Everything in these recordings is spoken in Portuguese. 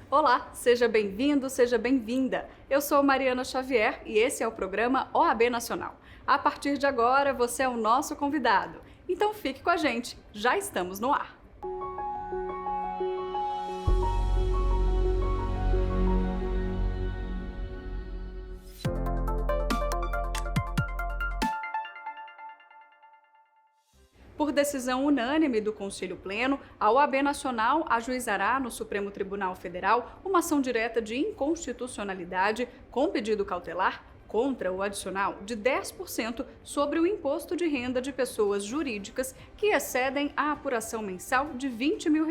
Olá, seja bem-vindo, seja bem-vinda. Eu sou Mariana Xavier e esse é o programa OAB Nacional. A partir de agora, você é o nosso convidado. Então fique com a gente, já estamos no ar. Por decisão unânime do Conselho Pleno, a OAB Nacional ajuizará no Supremo Tribunal Federal uma ação direta de inconstitucionalidade com pedido cautelar contra o adicional de 10% sobre o imposto de renda de pessoas jurídicas que excedem a apuração mensal de R$20 mil,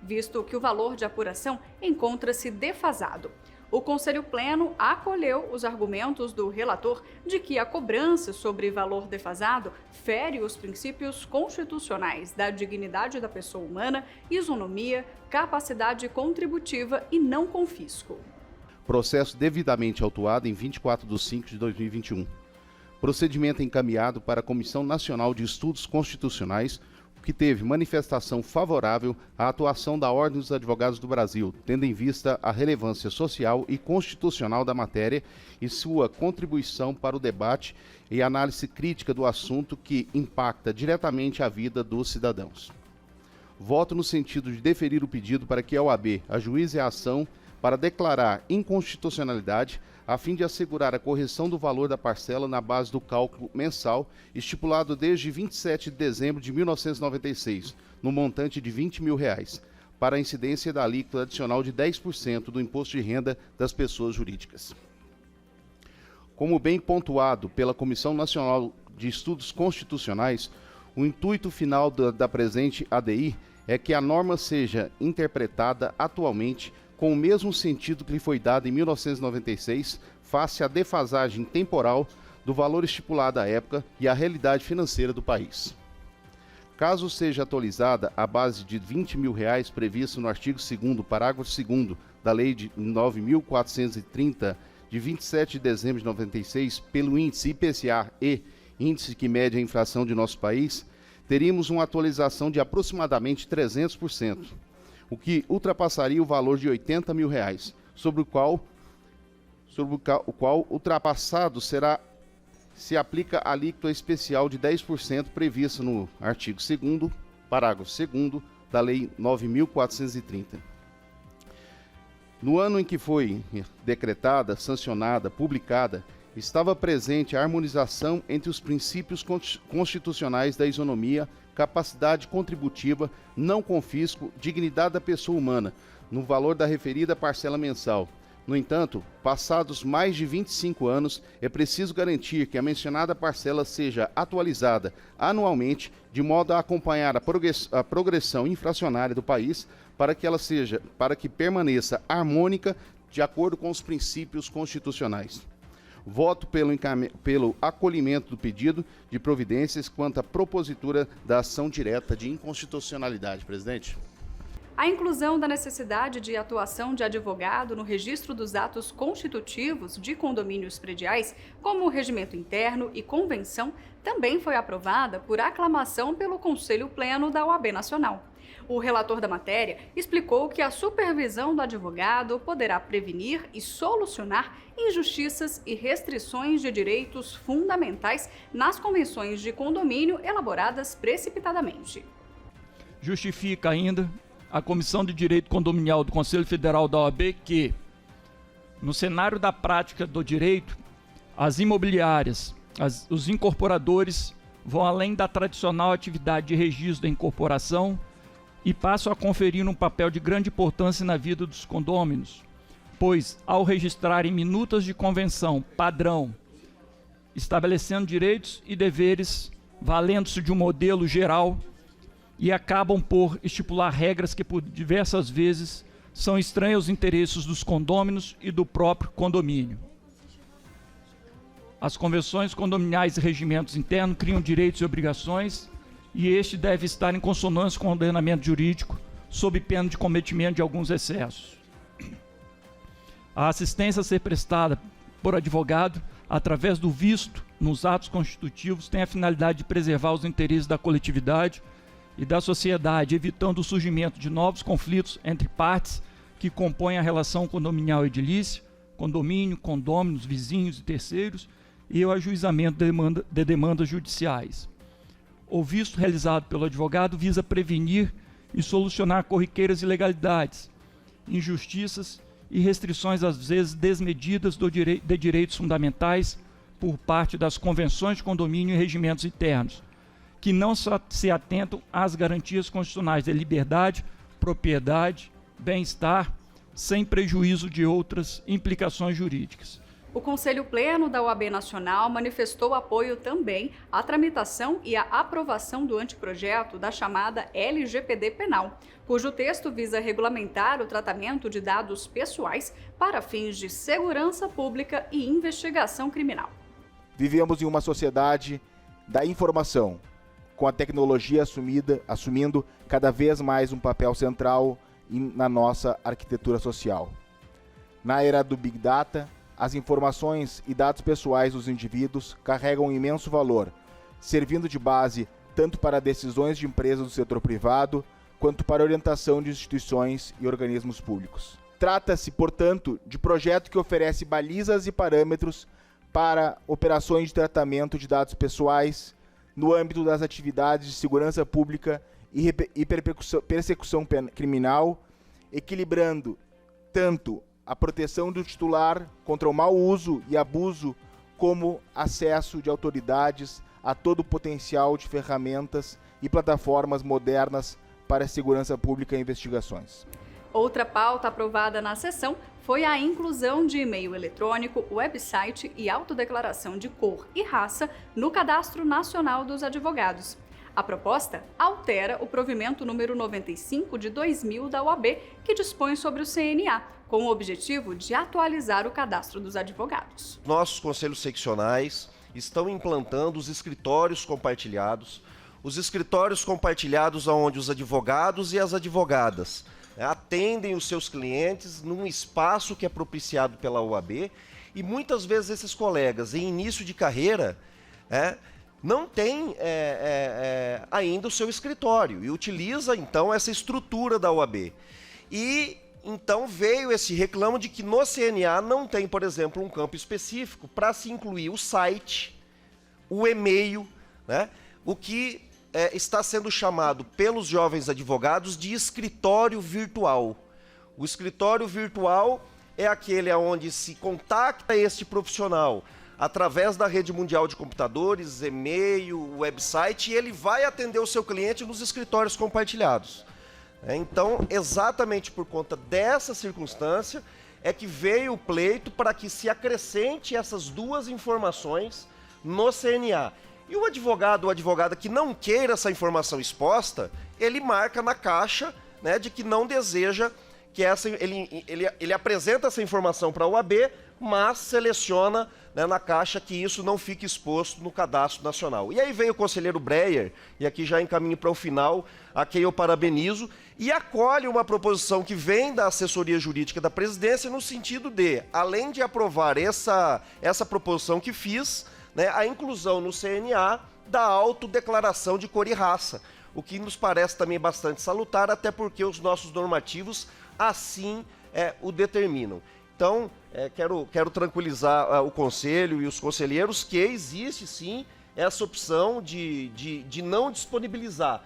visto que o valor de apuração encontra-se defasado. O Conselho Pleno acolheu os argumentos do relator de que a cobrança sobre valor defasado fere os princípios constitucionais da dignidade da pessoa humana, isonomia, capacidade contributiva e não confisco. Processo devidamente autuado em 24 de 5 de 2021. Procedimento encaminhado para a Comissão Nacional de Estudos Constitucionais, que teve manifestação favorável à atuação da Ordem dos Advogados do Brasil, tendo em vista a relevância social e constitucional da matéria e sua contribuição para o debate e análise crítica do assunto que impacta diretamente a vida dos cidadãos. Voto no sentido de deferir o pedido para que a OAB ajuize a ação para declarar inconstitucionalidade, a fim de assegurar a correção do valor da parcela na base do cálculo mensal, estipulado desde 27 de dezembro de 1996, no montante de R$20 mil, para a incidência da alíquota adicional de 10% do imposto de renda das pessoas jurídicas. Como bem pontuado pela Comissão Nacional de Estudos Constitucionais, o intuito final da presente ADI é que a norma seja interpretada atualmente com o mesmo sentido que lhe foi dado em 1996, face à defasagem temporal do valor estipulado à época e à realidade financeira do país. Caso seja atualizada a base de R$20 mil prevista no artigo 2º, parágrafo 2º da Lei de 9.430, de 27 de dezembro de 96, pelo índice IPCA-E, índice que mede a inflação de nosso país, teríamos uma atualização de aproximadamente 300%. O que ultrapassaria o valor de R$80 mil, sobre o qual ultrapassado se aplica a alíquota especial de 10% prevista no artigo 2º, parágrafo 2º da Lei 9.430. No ano em que foi decretada, sancionada, publicada, estava presente a harmonização entre os princípios constitucionais da isonomia, capacidade contributiva, não confisco, dignidade da pessoa humana, no valor da referida parcela mensal. No entanto, passados mais de 25 anos, é preciso garantir que a mencionada parcela seja atualizada anualmente, de modo a acompanhar a progressão inflacionária do país, para que permaneça harmônica de acordo com os princípios constitucionais. Voto pelo acolhimento do pedido de providências quanto à propositura da ação direta de inconstitucionalidade. Presidente. A inclusão da necessidade de atuação de advogado no registro dos atos constitutivos de condomínios prediais, como o regimento interno e convenção, também foi aprovada por aclamação pelo Conselho Pleno da OAB Nacional. O relator da matéria explicou que a supervisão do advogado poderá prevenir e solucionar injustiças e restrições de direitos fundamentais nas convenções de condomínio elaboradas precipitadamente. Justifica ainda a Comissão de Direito Condominial do Conselho Federal da OAB que, no cenário da prática do direito, as imobiliárias, os incorporadores vão além da tradicional atividade de registro da incorporação e passam a conferir um papel de grande importância na vida dos condôminos, pois, ao registrarem minutas de convenção padrão, estabelecendo direitos e deveres, valendo-se de um modelo geral, e acabam por estipular regras que, por diversas vezes, são estranhas aos interesses dos condôminos e do próprio condomínio. As convenções condominiais e regimentos internos criam direitos e obrigações, e este deve estar em consonância com o ordenamento jurídico, sob pena de cometimento de alguns excessos. A assistência a ser prestada por advogado, através do visto nos atos constitutivos, tem a finalidade de preservar os interesses da coletividade e da sociedade, evitando o surgimento de novos conflitos entre partes que compõem a relação condominial edilícia, condomínio, condôminos, vizinhos e terceiros, e o ajuizamento de demandas judiciais. O visto realizado pelo advogado visa prevenir e solucionar corriqueiras ilegalidades, injustiças e restrições às vezes desmedidas de direitos fundamentais por parte das convenções de condomínio e regimentos internos, que não se atentam às garantias constitucionais de liberdade, propriedade, bem-estar, sem prejuízo de outras implicações jurídicas. O Conselho Pleno da OAB Nacional manifestou apoio também à tramitação e à aprovação do anteprojeto da chamada LGPD Penal, cujo texto visa regulamentar o tratamento de dados pessoais para fins de segurança pública e investigação criminal. Vivemos em uma sociedade da informação, com a tecnologia assumindo cada vez mais um papel central na nossa arquitetura social. Na era do Big Data, as informações e dados pessoais dos indivíduos carregam um imenso valor, servindo de base tanto para decisões de empresas do setor privado, quanto para orientação de instituições e organismos públicos. Trata-se, portanto, de projeto que oferece balizas e parâmetros para operações de tratamento de dados pessoais no âmbito das atividades de segurança pública e persecução criminal, equilibrando tanto a proteção do titular contra o mau uso e abuso, como acesso de autoridades a todo o potencial de ferramentas e plataformas modernas para a segurança pública e investigações. Outra pauta aprovada na sessão foi a inclusão de e-mail eletrônico, website e autodeclaração de cor e raça no Cadastro Nacional dos Advogados. A proposta altera o provimento número 95 de 2000 da OAB, que dispõe sobre o CNA, com o objetivo de atualizar o cadastro dos advogados. Nossos conselhos seccionais estão implantando os escritórios compartilhados, onde os advogados e as advogadas atendem os seus clientes num espaço que é propiciado pela OAB, e muitas vezes esses colegas em início de carreira não tem ainda o seu escritório e utiliza então essa estrutura da OAB. E então veio esse reclamo de que no CNA não tem, por exemplo, um campo específico para se incluir o site, o e-mail, o que está sendo chamado pelos jovens advogados de escritório virtual. O escritório virtual é aquele onde se contacta este profissional através da rede mundial de computadores, e-mail, website, e ele vai atender o seu cliente nos escritórios compartilhados. Então, exatamente por conta dessa circunstância, é que veio o pleito para que se acrescente essas duas informações no CNA. E o advogado ou advogada que não queira essa informação exposta, ele marca na caixa, de que não deseja que ele apresenta essa informação para a OAB, mas seleciona na caixa que isso não fique exposto no Cadastro Nacional. E aí veio o conselheiro Breyer, e aqui já encaminho para o final, a quem eu parabenizo, e acolhe uma proposição que vem da assessoria jurídica da presidência no sentido de, além de aprovar essa proposição que fiz, a inclusão no CNA da autodeclaração de cor e raça, o que nos parece também bastante salutar, até porque os nossos normativos assim o determinam. Então, quero tranquilizar o Conselho e os conselheiros que existe sim essa opção de não disponibilizar.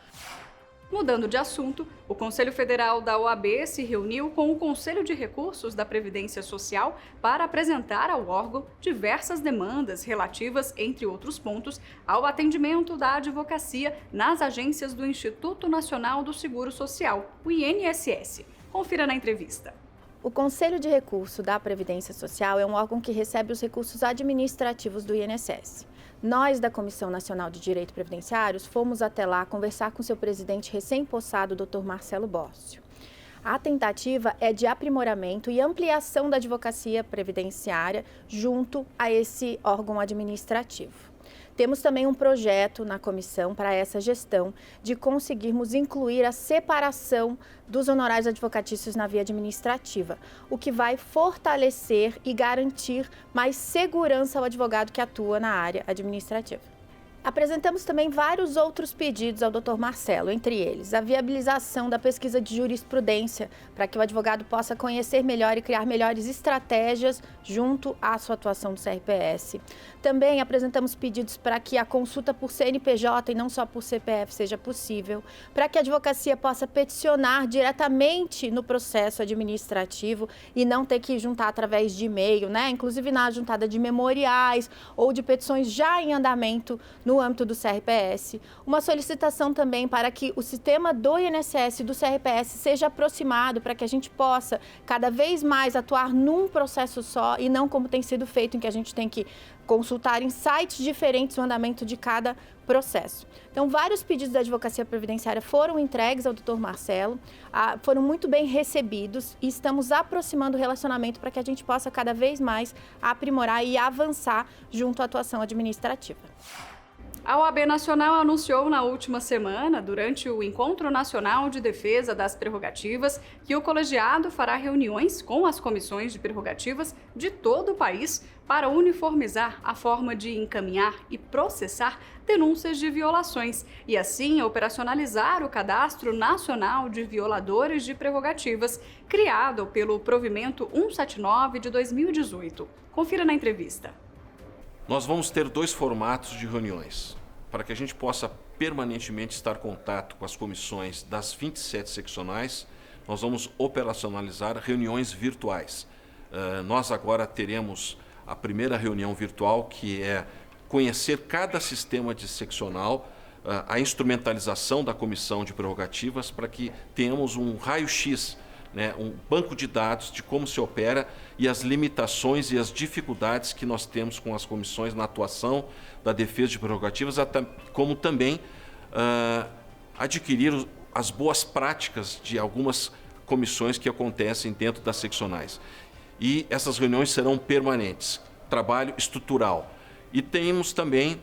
Mudando de assunto, o Conselho Federal da OAB se reuniu com o Conselho de Recursos da Previdência Social para apresentar ao órgão diversas demandas relativas, entre outros pontos, ao atendimento da advocacia nas agências do Instituto Nacional do Seguro Social, o INSS. Confira na entrevista. O Conselho de Recurso da Previdência Social é um órgão que recebe os recursos administrativos do INSS. Nós, da Comissão Nacional de Direito Previdenciários, fomos até lá conversar com seu presidente recém-possado, Dr. Marcelo Bórcio. A tentativa é de aprimoramento e ampliação da advocacia previdenciária junto a esse órgão administrativo. Temos também um projeto na comissão para essa gestão de conseguirmos incluir a separação dos honorários advocatícios na via administrativa, o que vai fortalecer e garantir mais segurança ao advogado que atua na área administrativa. Apresentamos também vários outros pedidos ao Dr. Marcelo, entre eles a viabilização da pesquisa de jurisprudência, para que o advogado possa conhecer melhor e criar melhores estratégias junto à sua atuação do CRPS. Também apresentamos pedidos para que a consulta por CNPJ e não só por CPF seja possível, para que a advocacia possa peticionar diretamente no processo administrativo e não ter que juntar através de e-mail, né? Inclusive na juntada de memoriais ou de petições já em andamento no âmbito do CRPS. Uma solicitação também para que o sistema do INSS e do CRPS seja aproximado para que a gente possa cada vez mais atuar num processo só e não como tem sido feito, em que a gente tem que consultar em sites diferentes o andamento de cada processo. Então, vários pedidos da Advocacia Previdenciária foram entregues ao Dr. Marcelo, foram muito bem recebidos e estamos aproximando o relacionamento para que a gente possa cada vez mais aprimorar e avançar junto à atuação administrativa. A OAB Nacional anunciou na última semana, durante o Encontro Nacional de Defesa das Prerrogativas, que o colegiado fará reuniões com as comissões de prerrogativas de todo o país para uniformizar a forma de encaminhar e processar denúncias de violações e, assim, operacionalizar o Cadastro Nacional de Violadores de Prerrogativas, criado pelo Provimento 179 de 2018. Confira na entrevista. Nós vamos ter 2 formatos de reuniões, para que a gente possa permanentemente estar em contato com as comissões das 27 seccionais. Nós vamos operacionalizar reuniões virtuais. Nós agora teremos a primeira reunião virtual, que é conhecer cada sistema de seccional, a instrumentalização da comissão de prerrogativas, para que tenhamos um raio-x, né, um banco de dados de como se opera e as limitações e as dificuldades que nós temos com as comissões na atuação da defesa de prerrogativas, como também adquirir as boas práticas de algumas comissões que acontecem dentro das seccionais. E essas reuniões serão permanentes, trabalho estrutural. E temos também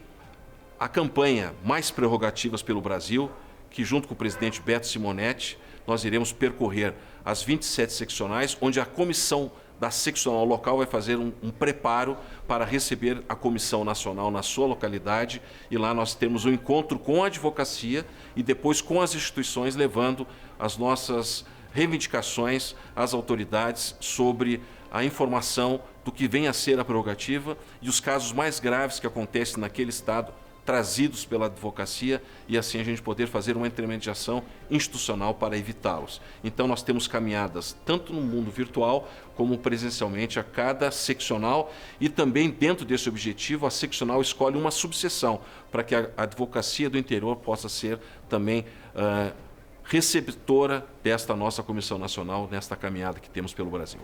a campanha Mais Prerrogativas pelo Brasil, que junto com o presidente Beto Simonetti, nós iremos percorrer as 27 seccionais, onde a comissão da seccional local vai fazer um preparo para receber a comissão nacional na sua localidade, e lá nós temos um encontro com a advocacia e depois com as instituições, levando as nossas reivindicações às autoridades sobre a informação do que vem a ser a prerrogativa e os casos mais graves que acontecem naquele estado, trazidos pela advocacia, e assim a gente poder fazer uma intermediação institucional para evitá-los. Então nós temos caminhadas tanto no mundo virtual como presencialmente a cada seccional, e também dentro desse objetivo a seccional escolhe uma subseção para que a advocacia do interior possa ser também receptora desta nossa Comissão Nacional nesta caminhada que temos pelo Brasil.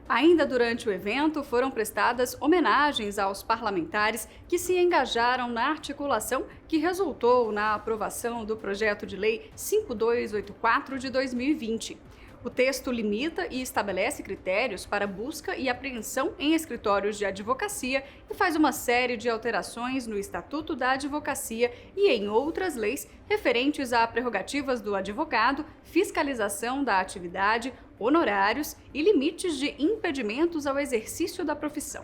Ainda durante o evento, foram prestadas homenagens aos parlamentares que se engajaram na articulação que resultou na aprovação do projeto de lei 5284 de 2020. O texto limita e estabelece critérios para busca e apreensão em escritórios de advocacia e faz uma série de alterações no Estatuto da Advocacia e em outras leis referentes a prerrogativas do advogado, fiscalização da atividade, honorários e limites de impedimentos ao exercício da profissão.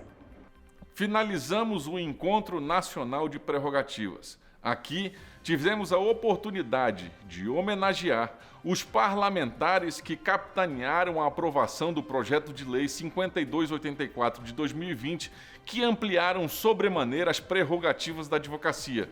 Finalizamos o Encontro Nacional de Prerrogativas. Aqui tivemos a oportunidade de homenagear os parlamentares que capitanearam a aprovação do projeto de lei 5284 de 2020, que ampliaram sobremaneira as prerrogativas da advocacia.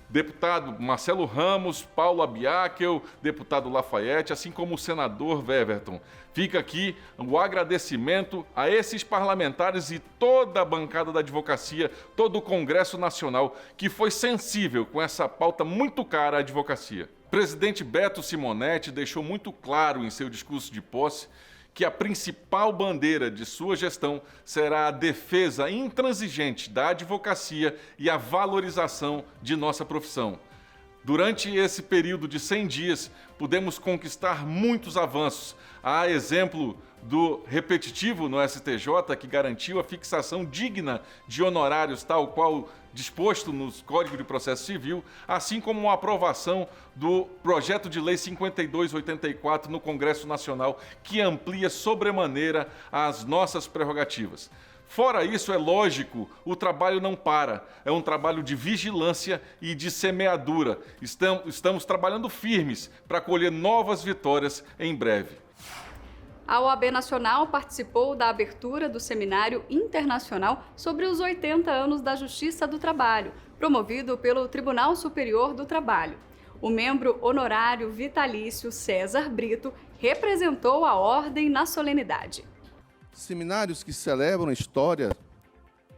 Deputado Marcelo Ramos, Paulo Abiakel, deputado Lafayette, assim como o senador Weverton. Fica aqui o agradecimento a esses parlamentares e toda a bancada da advocacia, todo o Congresso Nacional, que foi sensível com essa pauta muito cara à advocacia. O presidente Beto Simonetti deixou muito claro em seu discurso de posse que a principal bandeira de sua gestão será a defesa intransigente da advocacia e a valorização de nossa profissão. Durante esse período de 100 dias, pudemos conquistar muitos avanços, a exemplo do repetitivo no STJ, que garantiu a fixação digna de honorários, tal qual disposto no Código de Processo Civil, assim como a aprovação do projeto de lei 5284 no Congresso Nacional, que amplia sobremaneira as nossas prerrogativas. Fora isso, é lógico, o trabalho não para. É um trabalho de vigilância e de semeadura. Estamos trabalhando firmes para colher novas vitórias em breve. A OAB Nacional participou da abertura do Seminário Internacional sobre os 80 anos da Justiça do Trabalho, promovido pelo Tribunal Superior do Trabalho. O membro honorário vitalício César Brito representou a ordem na solenidade. Seminários que celebram a história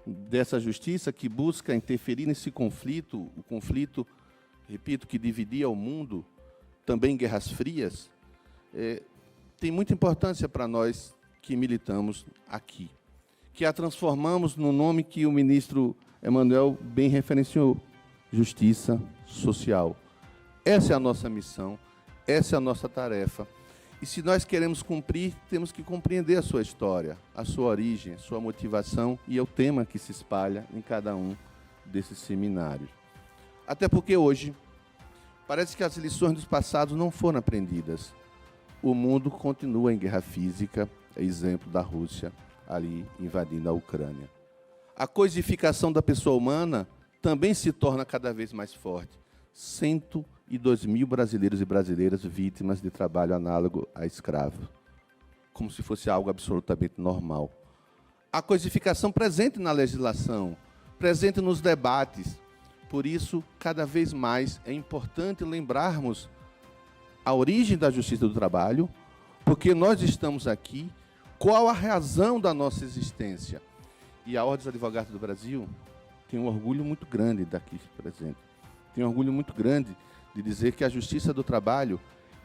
dessa justiça que busca interferir nesse conflito, o conflito, repito, que dividia o mundo, também guerras frias, tem muita importância para nós que militamos aqui, que a transformamos no nome que o ministro Emanuel bem referenciou, justiça social. Essa é a nossa missão, essa é a nossa tarefa. E se nós queremos cumprir, temos que compreender a sua história, a sua origem, a sua motivação e o tema que se espalha em cada um desses seminários. Até porque hoje, parece que as lições dos passados não foram aprendidas. O mundo continua em guerra física, exemplo da Rússia ali invadindo a Ucrânia. A coisificação da pessoa humana também se torna cada vez mais forte. 102 mil brasileiros e brasileiras vítimas de trabalho análogo a escravo, como se fosse algo absolutamente normal. A coisificação presente na legislação, presente nos debates. Por isso, cada vez mais é importante lembrarmos a origem da justiça do trabalho, porque nós estamos aqui, qual a razão da nossa existência. E a Ordem dos Advogados do Brasil tem um orgulho muito grande daqui presente. Tem um orgulho muito grande de dizer que a justiça do trabalho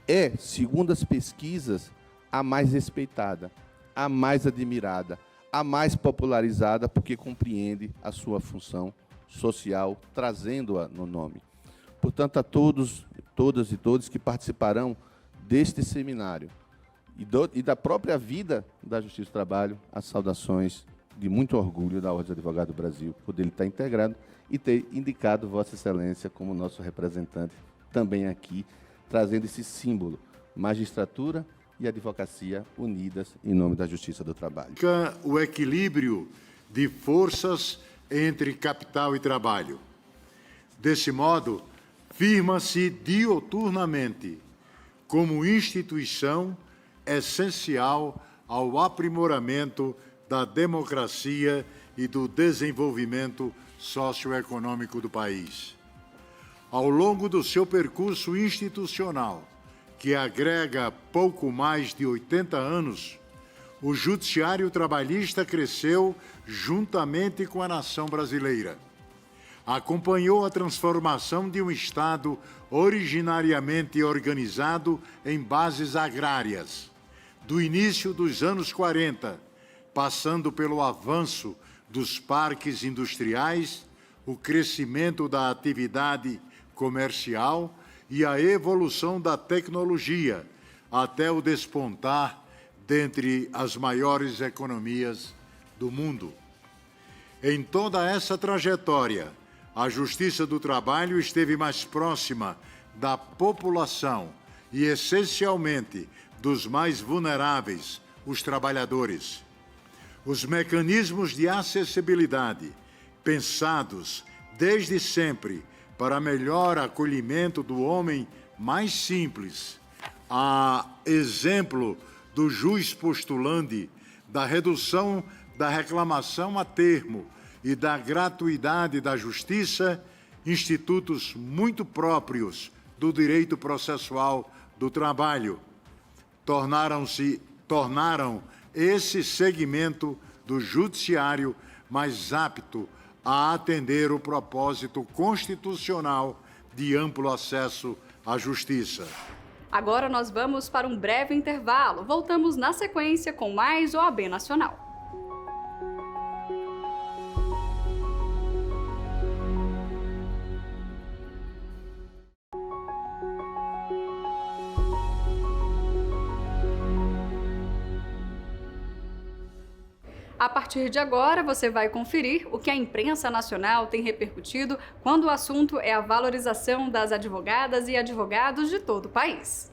é, segundo as pesquisas, a mais respeitada, a mais admirada, a mais popularizada, porque compreende a sua função social, trazendo-a no nome. Portanto, a todos, todas e todos que participarão deste seminário e da própria vida da Justiça do Trabalho, as saudações de muito orgulho da Ordem dos Advogados do Brasil, por ele estar integrado e ter indicado Vossa Excelência como nosso representante também aqui, trazendo esse símbolo, magistratura e advocacia unidas em nome da Justiça do Trabalho. O equilíbrio de forças entre capital e trabalho. Desse modo, firma-se diuturnamente como instituição essencial ao aprimoramento da democracia e do desenvolvimento socioeconômico do país. Ao longo do seu percurso institucional, que agrega pouco mais de 80 anos, o Judiciário Trabalhista cresceu juntamente com a nação brasileira. Acompanhou a transformação de um Estado originariamente organizado em bases agrárias, do início dos anos 40, passando pelo avanço dos parques industriais, o crescimento da atividade comercial e a evolução da tecnologia, até o despontar dentre as maiores economias do mundo. Em toda essa trajetória, a Justiça do Trabalho esteve mais próxima da população e, essencialmente, dos mais vulneráveis, os trabalhadores. Os mecanismos de acessibilidade, pensados desde sempre para melhor acolhimento do homem mais simples, a exemplo do jus postulandi, da redução da reclamação a termo e da gratuidade da justiça, institutos muito próprios do direito processual do trabalho, tornaram esse segmento do judiciário mais apto a atender o propósito constitucional de amplo acesso à justiça. Agora nós vamos para um breve intervalo. Voltamos na sequência com mais OAB Nacional. A partir de agora, você vai conferir o que a imprensa nacional tem repercutido quando o assunto é a valorização das advogadas e advogados de todo o país.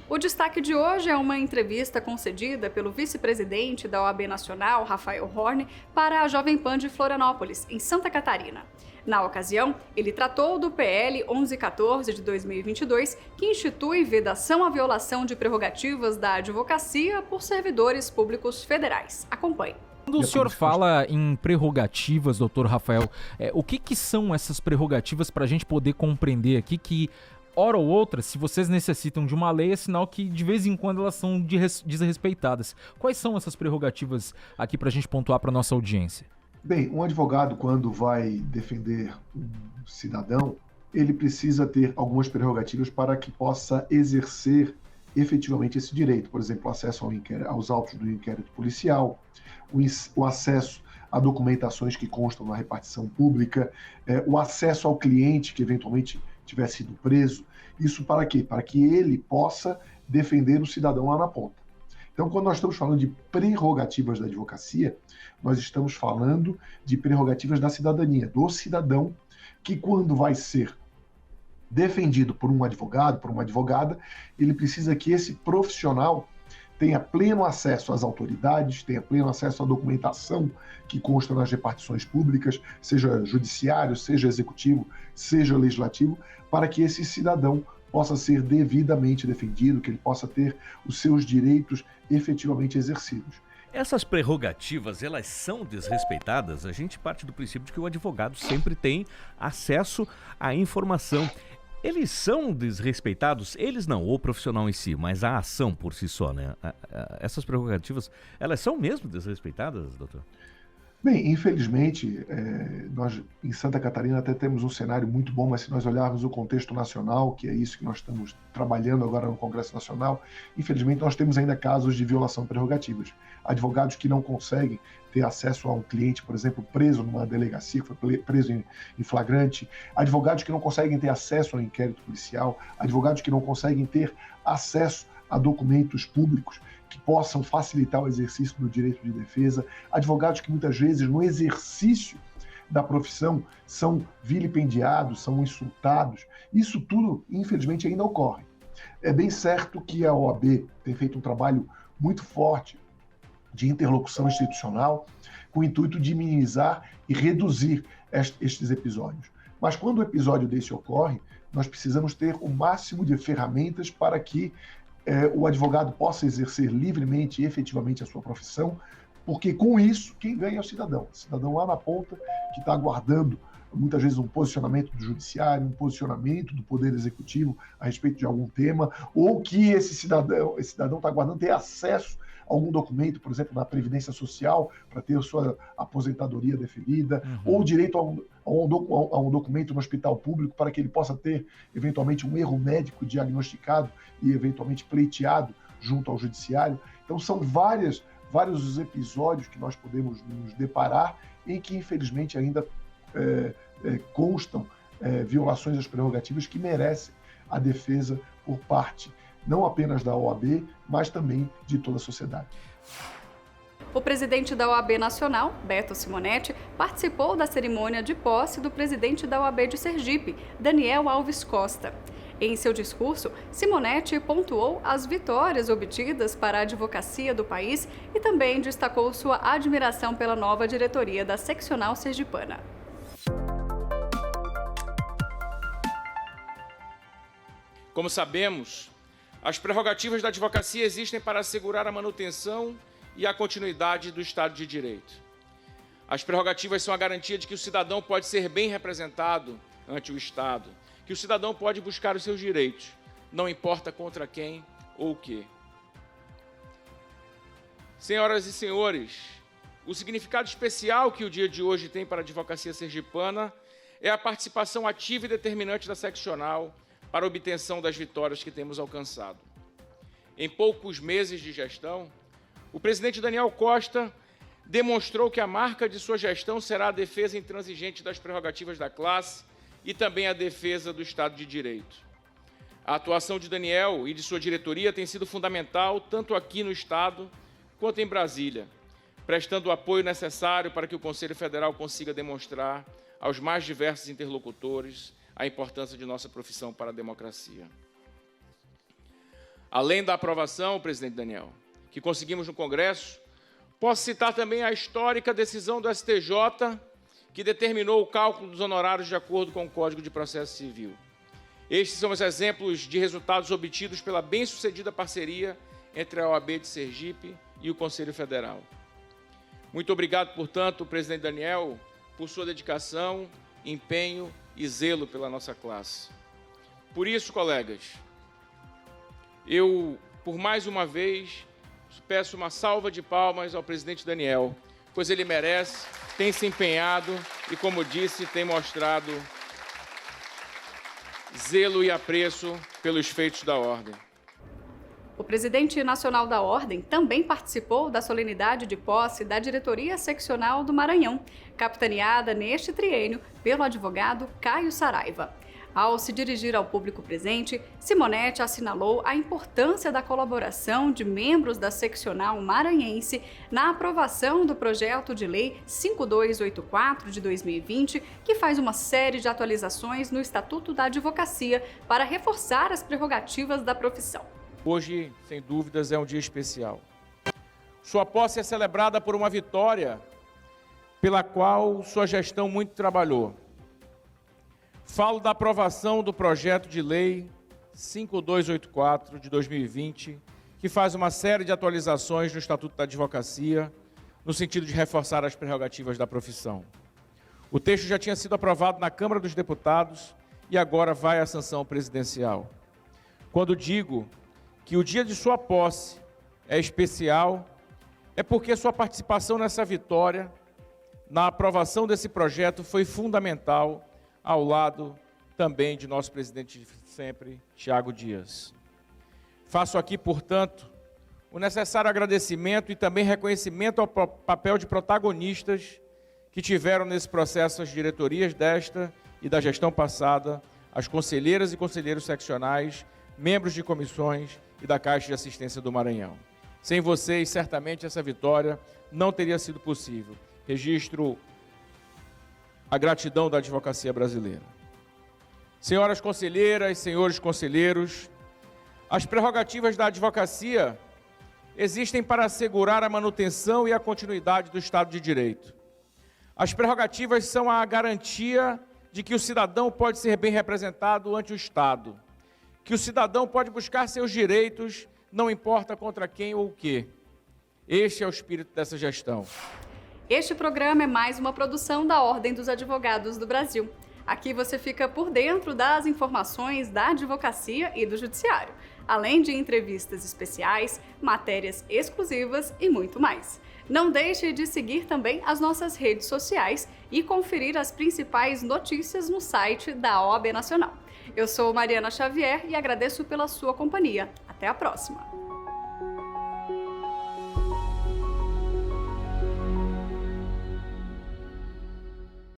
O destaque de hoje é uma entrevista concedida pelo vice-presidente da OAB Nacional, Rafael Horn, para a Jovem Pan de Florianópolis, em Santa Catarina. Na ocasião, ele tratou do PL 1114 de 2022, que institui vedação à violação de prerrogativas da advocacia por servidores públicos federais. Acompanhe. Quando o senhor fala em prerrogativas, doutor Rafael, o que são essas prerrogativas para a gente poder compreender aqui que, hora ou outra, se vocês necessitam de uma lei, é sinal que de vez em quando elas são desrespeitadas. Quais são essas prerrogativas aqui para a gente pontuar para a nossa audiência? Bem, um advogado, quando vai defender um cidadão, ele precisa ter algumas prerrogativas para que possa exercer efetivamente esse direito. Por exemplo, o acesso aos autos do inquérito policial, o acesso a documentações que constam na repartição pública, o acesso ao cliente que eventualmente tiver sido preso. Isso para quê? Para que ele possa defender o cidadão lá na ponta. Então, quando nós estamos falando de prerrogativas da advocacia, nós estamos falando de prerrogativas da cidadania, do cidadão, que quando vai ser defendido por um advogado, por uma advogada, ele precisa que esse profissional tenha pleno acesso às autoridades, tenha pleno acesso à documentação que consta nas repartições públicas, seja judiciário, seja executivo, seja legislativo, para que esse cidadão possa ser devidamente defendido, que ele possa ter os seus direitos efetivamente exercidos. Essas prerrogativas, elas são desrespeitadas? A gente parte do princípio de que o advogado sempre tem acesso à informação. Eles são desrespeitados? Eles não, o profissional em si, mas a ação por si só, né? Essas prerrogativas, elas são mesmo desrespeitadas, doutor? Bem, infelizmente, nós em Santa Catarina até temos um cenário muito bom, mas se nós olharmos o contexto nacional, que é isso que nós estamos trabalhando agora no Congresso Nacional, infelizmente nós temos ainda casos de violação de prerrogativas. Advogados que não conseguem ter acesso a um cliente, por exemplo, preso numa delegacia, que foi preso em flagrante, advogados que não conseguem ter acesso ao inquérito policial, advogados que não conseguem ter acesso a documentos públicos que possam facilitar o exercício do direito de defesa, advogados que muitas vezes no exercício da profissão são vilipendiados, são insultados. Isso tudo, infelizmente, ainda ocorre. É bem certo que a OAB tem feito um trabalho muito forte de interlocução institucional com o intuito de minimizar e reduzir estes episódios. Mas quando um episódio desse ocorre, nós precisamos ter o máximo de ferramentas para que o advogado possa exercer livremente e efetivamente a sua profissão, porque com isso quem ganha é o cidadão lá na ponta que está aguardando muitas vezes um posicionamento do judiciário, um posicionamento do Poder Executivo a respeito de algum tema, ou que esse cidadão está aguardando ter acesso a algum documento, por exemplo, na Previdência Social, para ter sua aposentadoria deferida, ou direito a um documento no hospital público para que ele possa ter, eventualmente, um erro médico diagnosticado e, eventualmente, pleiteado junto ao judiciário. Então, são vários os episódios que nós podemos nos deparar em que, infelizmente, ainda constam violações às prerrogativas que merecem a defesa por parte não apenas da OAB, mas também de toda a sociedade. O presidente da OAB Nacional, Beto Simonetti, participou da cerimônia de posse do presidente da OAB de Sergipe, Daniel Alves Costa. Em seu discurso, Simonetti pontuou as vitórias obtidas para a advocacia do país e também destacou sua admiração pela nova diretoria da seccional sergipana. Como sabemos, as prerrogativas da advocacia existem para assegurar a manutenção e a continuidade do Estado de Direito. As prerrogativas são a garantia de que o cidadão pode ser bem representado ante o Estado, que o cidadão pode buscar os seus direitos, não importa contra quem ou o quê. Senhoras e senhores, o significado especial que o dia de hoje tem para a advocacia sergipana é a participação ativa e determinante da seccional para a obtenção das vitórias que temos alcançado. Em poucos meses de gestão, o presidente Daniel Costa demonstrou que a marca de sua gestão será a defesa intransigente das prerrogativas da classe e também a defesa do Estado de Direito. A atuação de Daniel e de sua diretoria tem sido fundamental tanto aqui no Estado quanto em Brasília, prestando o apoio necessário para que o Conselho Federal consiga demonstrar aos mais diversos interlocutores a importância de nossa profissão para a democracia. Além da aprovação, presidente Daniel, que conseguimos no Congresso, posso citar também a histórica decisão do STJ, que determinou o cálculo dos honorários de acordo com o Código de Processo Civil. Estes são os exemplos de resultados obtidos pela bem-sucedida parceria entre a OAB de Sergipe e o Conselho Federal. Muito obrigado, portanto, presidente Daniel, por sua dedicação, empenho e zelo pela nossa classe. Por isso, colegas, eu, por mais uma vez, peço uma salva de palmas ao presidente Daniel, pois ele merece, tem se empenhado e, como disse, tem mostrado zelo e apreço pelos feitos da Ordem. O presidente nacional da Ordem também participou da solenidade de posse da diretoria seccional do Maranhão, capitaneada neste triênio pelo advogado Caio Saraiva. Ao se dirigir ao público presente, Simonete assinalou a importância da colaboração de membros da seccional maranhense na aprovação do projeto de lei 5284 de 2020, que faz uma série de atualizações no Estatuto da Advocacia para reforçar as prerrogativas da profissão. Hoje, sem dúvidas, é um dia especial. Sua posse é celebrada por uma vitória pela qual sua gestão muito trabalhou. Falo da aprovação do projeto de lei 5284 de 2020, que faz uma série de atualizações no Estatuto da Advocacia, no sentido de reforçar as prerrogativas da profissão. O texto já tinha sido aprovado na Câmara dos Deputados e agora vai à sanção presidencial. Quando digo que o dia de sua posse é especial, é porque sua participação nessa vitória, na aprovação desse projeto, foi fundamental, ao lado também de nosso presidente de sempre, Tiago Dias. Faço aqui, portanto, o necessário agradecimento e também reconhecimento ao papel de protagonistas que tiveram nesse processo as diretorias desta e da gestão passada, as conselheiras e conselheiros seccionais, membros de comissões e da Caixa de Assistência do Maranhão. Sem vocês, certamente, essa vitória não teria sido possível. Registro a gratidão da advocacia brasileira. Senhoras conselheiras, senhores conselheiros, as prerrogativas da advocacia existem para assegurar a manutenção e a continuidade do Estado de Direito. As prerrogativas são a garantia de que o cidadão pode ser bem representado ante o Estado, que o cidadão pode buscar seus direitos, não importa contra quem ou o quê. Este é o espírito dessa gestão. Este programa é mais uma produção da Ordem dos Advogados do Brasil. Aqui você fica por dentro das informações da advocacia e do judiciário, além de entrevistas especiais, matérias exclusivas e muito mais. Não deixe de seguir também as nossas redes sociais e conferir as principais notícias no site da OAB Nacional. Eu sou Mariana Xavier e agradeço pela sua companhia. Até a próxima!